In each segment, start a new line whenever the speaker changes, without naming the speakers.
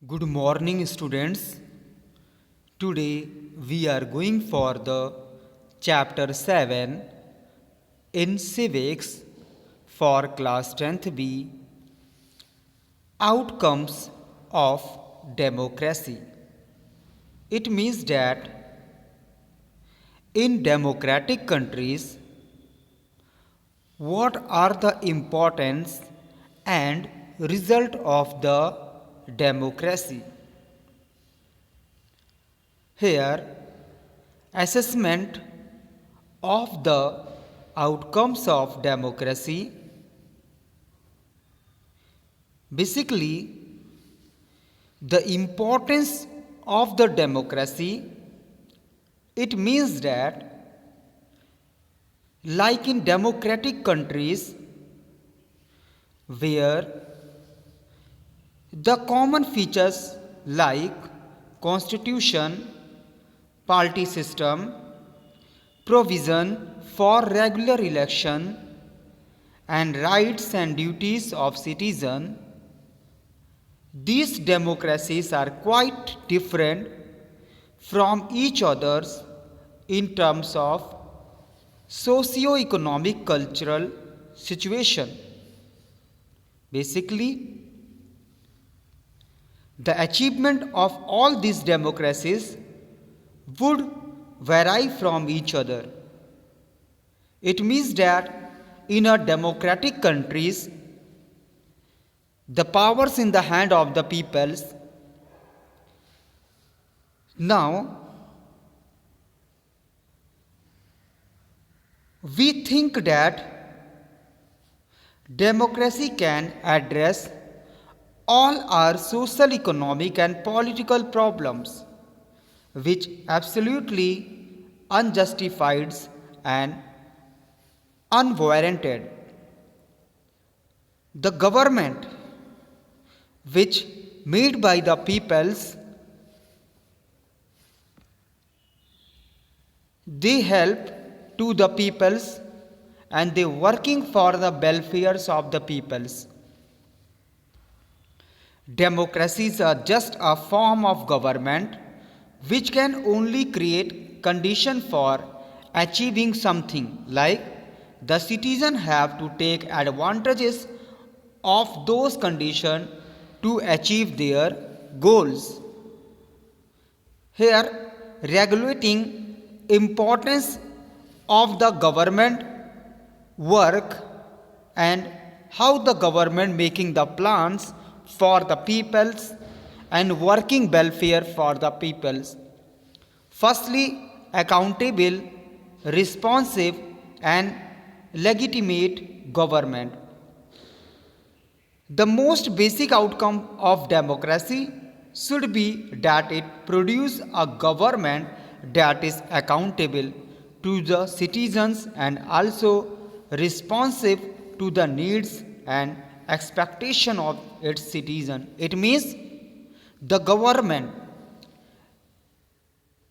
Good morning, students. Today we are going for the chapter 7 in civics for class 10th B, outcomes of democracy. It means that in democratic countries, what are the importance and result of the democracy? Here, assessment of the outcomes of democracy. Basically, the importance of the democracy, it means that like in democratic countries where the common features like constitution, party system, provision for regular election and rights and duties of citizen, these democracies are quite different from each others in terms of socio-economic cultural situation. Basically, the achievement of all these democracies would vary from each other. It means that in a democratic countries, the powers in the hand of the peoples. Now, we think that democracy can address all our social, economic and political problems, which absolutely unjustified and unwarranted. The government, which made by the peoples, they help to the peoples and they working for the welfares of the peoples. Democracies are just a form of government which can only create condition for achieving something, like the citizen have to take advantages of those conditions to achieve their goals. Here, regulating importance of the government work and how the government making the plans for the peoples and working welfare for the peoples. Firstly, accountable, responsive and legitimate government. The most basic outcome of democracy should be that it produce a government that is accountable to the citizens and also responsive to the needs and expectation of its citizen. It means the government,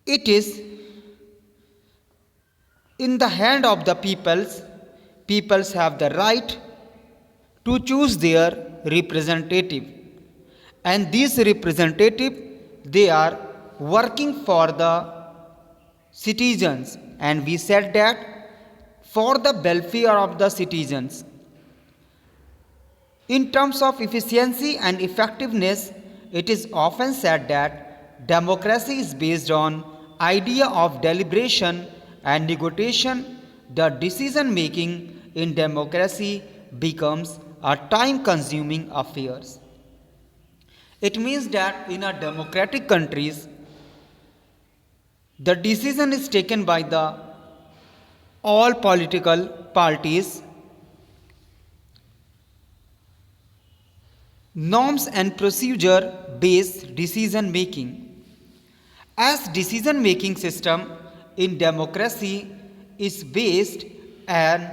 it is in the hand of the peoples. Peoples have the right to choose their representative, and these representative, they are working for the citizens, and we said that for the welfare of the citizens. In terms of efficiency and effectiveness, it is often said that democracy is based on idea of deliberation and negotiation. The decision making in democracy becomes a time consuming affair. It means that in a democratic countries, the decision is taken by the all political parties. Norms and procedure based decision making. As decision making system in democracy is based on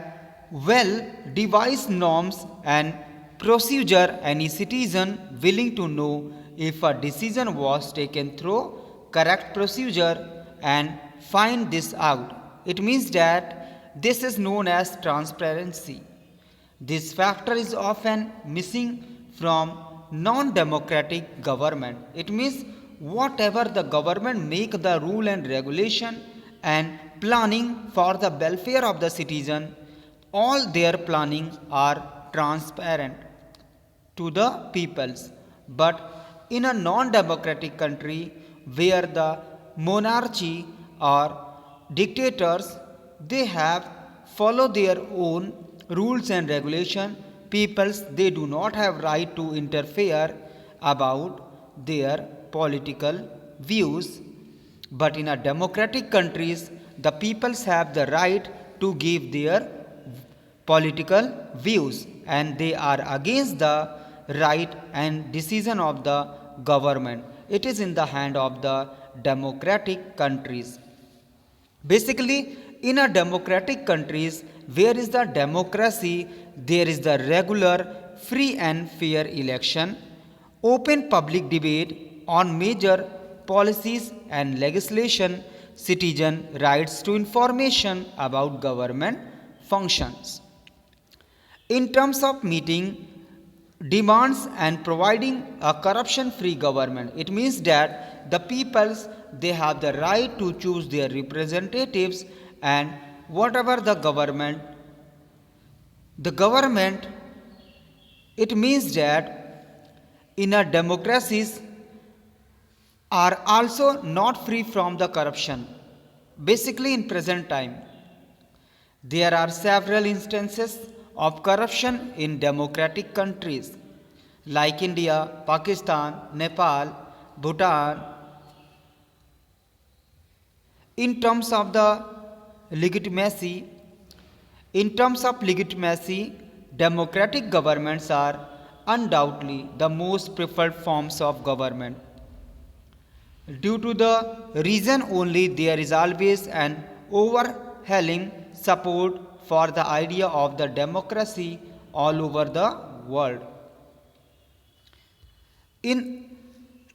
well devised norms and procedure, any citizen willing to know if a decision was taken through correct procedure and find this out. It means that this is known as transparency. This factor is often missing from non-democratic government. It means whatever the government make the rule and regulation and planning for the welfare of the citizen, all their planning are transparent to the peoples. But in a non-democratic country where the monarchy or dictators, they have follow their own rules and regulation, peoples they do not have right to interfere about their political views. But in a democratic countries, the peoples have the right to give their political views and they are against the right and decision of the government. It is in the hand of the democratic countries. Basically, in a democratic countries, where is the democracy, there is the regular, free and fair election, open public debate on major policies and legislation, citizen rights to information about government functions. In terms of meeting demands and providing a corruption free government, it means that the peoples they have the right to choose their representatives and whatever the government, it means that in a democracies are also not free from the corruption. Basically in present time there are several instances of corruption in democratic countries like India, Pakistan, Nepal, Bhutan. In terms of the legitimacy, in terms of legitimacy, democratic governments are undoubtedly the most preferred forms of government. Due to the reason only there is always an overhauling support for the idea of the democracy all over the world. In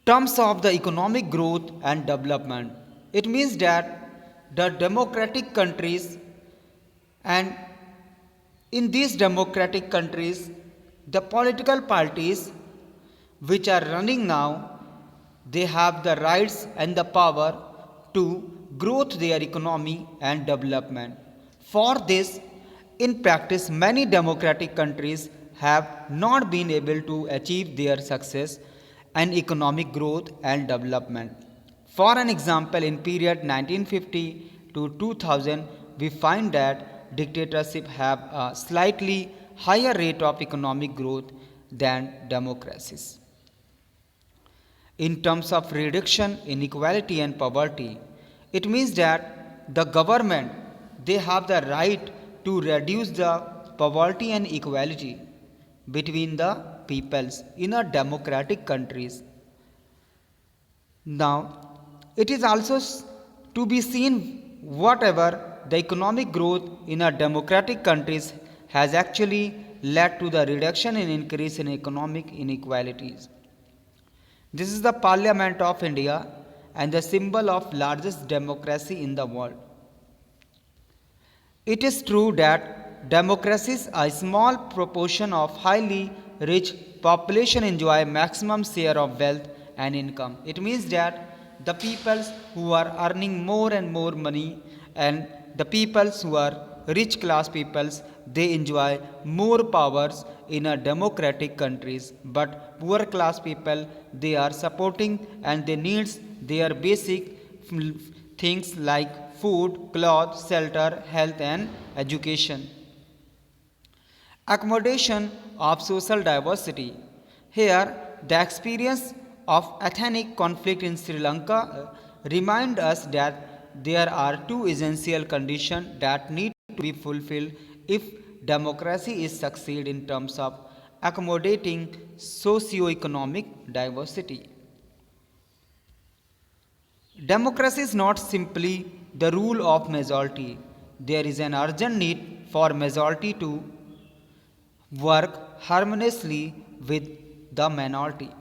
terms of the economic growth and development, it means that the democratic countries and in these democratic countries the political parties which are running now they have the rights and the power to growth their economy and development. For this, in practice, many democratic countries have not been able to achieve their success and economic growth and development. For an example, in period 1950 to 2000, we find that dictatorship have a slightly higher rate of economic growth than democracies. In terms of reduction inequality and poverty, it means that the government they have the right to reduce the poverty and equality between the peoples in a democratic countries. Now, it is also to be seen whatever the economic growth in a democratic countries has actually led to the reduction and increase in economic inequalities. This is the Parliament of India and the symbol of largest democracy in the world. It is true that democracies, a small proportion of highly rich population enjoy maximum share of wealth and income. It means that the peoples who are earning more and more money and the peoples who are rich class peoples they enjoy more powers in a democratic countries, but poor class people they are supporting and they needs their basic things like food, cloth, shelter, health and education. Accommodation of social diversity. Here, the experience of ethnic conflict in Sri Lanka remind us that there are two essential conditions that need to be fulfilled if democracy is succeed in terms of accommodating socio-economic diversity. Democracy is not simply the rule of majority. There is an urgent need for majority to work harmoniously with the minority.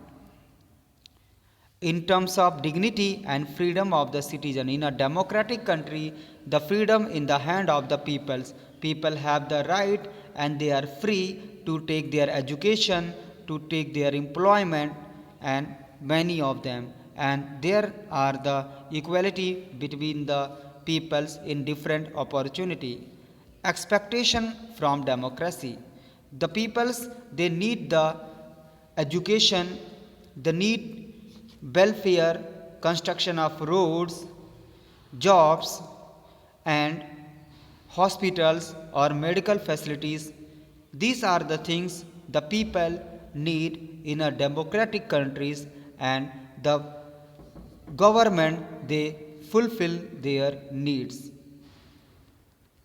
In terms of dignity and freedom of the citizen, in a democratic country, the freedom in the hand of the peoples. People have the right and they are free to take their education, to take their employment and many of them, and there are the equality between the peoples in different opportunity expectation from democracy. The peoples, they need the education, they need welfare, construction of roads, jobs, and hospitals or medical facilities. These are the things the people need in a democratic countries, and the government, they fulfill their needs.